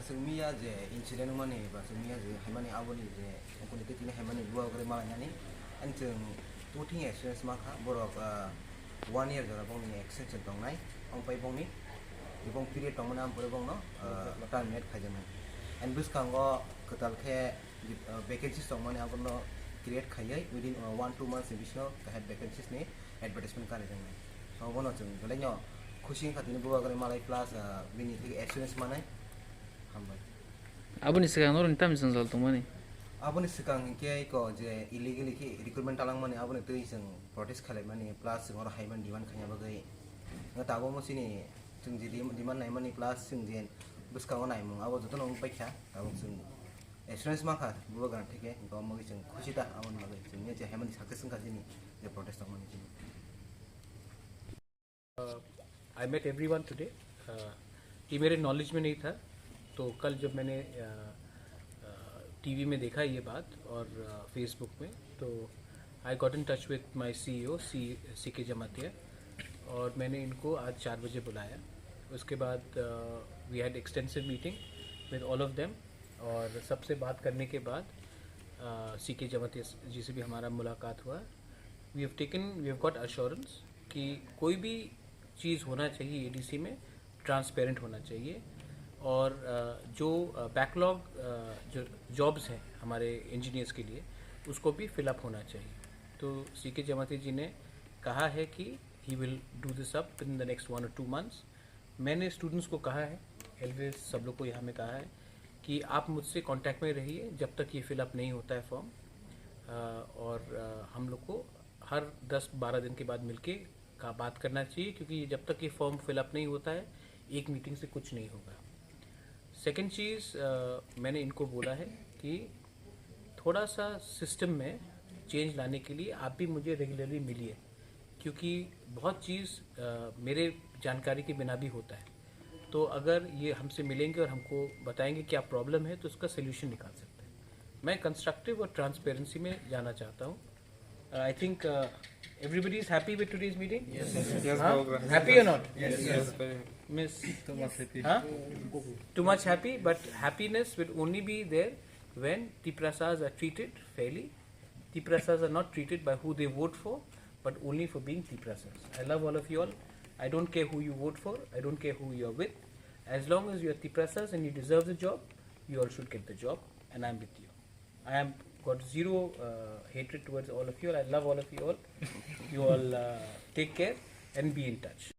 जोंनिया जे इंसिडेंट माने बा जोंनिया जे हायमाने आवनि जे अंकुनि तिने हायमाने बुआ गरे मालायनानै एन जों टुथिं एक्सपीरियंस माखा बरक 1 year जरा बंनि एक्सटेंशन दंनाय अंपाय बंनि इबं पीरियड दंमोन आम बरे बंनो टर्मिनेट खायजोमोन एन बुसखांगो कतालखे वैकेंसीज दंमोन आबनो क्रिएट खायै विदिन 1-2 months बिसनो हेड वैकेंसीज नि एडवर्टाइजमेंट करे जों सबनो जों गलेनो खुशी खातिनि बुआ गरे मालाय प्लस बिनि एक्सपीरियंस माने Aboni sekarang orang tam misal soal tuh Aboni sekarang kayak ko je illegal ki recruitment talang mani aboni tu iseng protest khalai mani plus orang haiman diwan khanya bagai nggak tahu mau sini jeng jadi di mana mani plus jeng jen bus kau naik mung abo tu nong baik ya tahu jeng experience maka buat kan ठीक है इनको mau jeng खुशी dah abon bagai jengnya je haiman success kan sini je protest talang mani jeng I met everyone today. ये मेरे knowledge में नहीं था तो कल जब मैंने टीवी में देखा ये बात और फेसबुक में तो I got in touch with my CEO C K Jamatia और मैंने इनको आज 4 बजे बुलाया. उसके बाद we had extensive meeting with all of them और सबसे बात करने के बाद सी के जमातिया जी से भी हमारा मुलाकात हुआ. वी हैव गॉट अश्योरेंस कि कोई भी चीज़ होना चाहिए एडीसी में ट्रांसपेरेंट होना चाहिए और जो बैकलॉग जो जॉब्स हैं हमारे इंजीनियर्स के लिए उसको भी फिलअप होना चाहिए. तो सी के जमाती जी ने कहा है कि he will do this up in the next 1 or 2 months. मैंने स्टूडेंट्स को कहा है एलवेज सब लोग को यहाँ में कहा है कि आप मुझसे कांटेक्ट में रहिए जब तक ये फिलअप नहीं होता है फॉर्म और हम लोग को हर 10-12 दिन के बाद मिलके का बात करना चाहिए क्योंकि जब तक ये फॉर्म फिलअप नहीं होता है एक मीटिंग से कुछ नहीं होगा. सेकेंड चीज़ मैंने इनको बोला है कि थोड़ा सा सिस्टम में चेंज लाने के लिए आप भी मुझे रेगुलरली मिलिए क्योंकि बहुत चीज़ मेरे जानकारी के बिना भी होता है. तो अगर ये हमसे मिलेंगे और हमको बताएंगे क्या प्रॉब्लम है तो उसका सोल्यूशन निकाल सकते हैं. मैं कंस्ट्रक्टिव और ट्रांसपेरेंसी में जाना चाहता हूँ. I think everybody is happy with today's meeting. Yes. Happy or not? Yes. Miss, Too much happy. Too much happy, but happiness will only be there when Tiprasas are treated fairly. Tiprasas are not treated by who they vote for, but only for being Tiprasas. I love all of you all. I don't care who you vote for. I don't care who you are with. As long as you are Tiprasas and you deserve the job, you all should get the job, and I'm with you. I am got zero hatred towards all of you all. I love all of you all. You all take care and be in touch.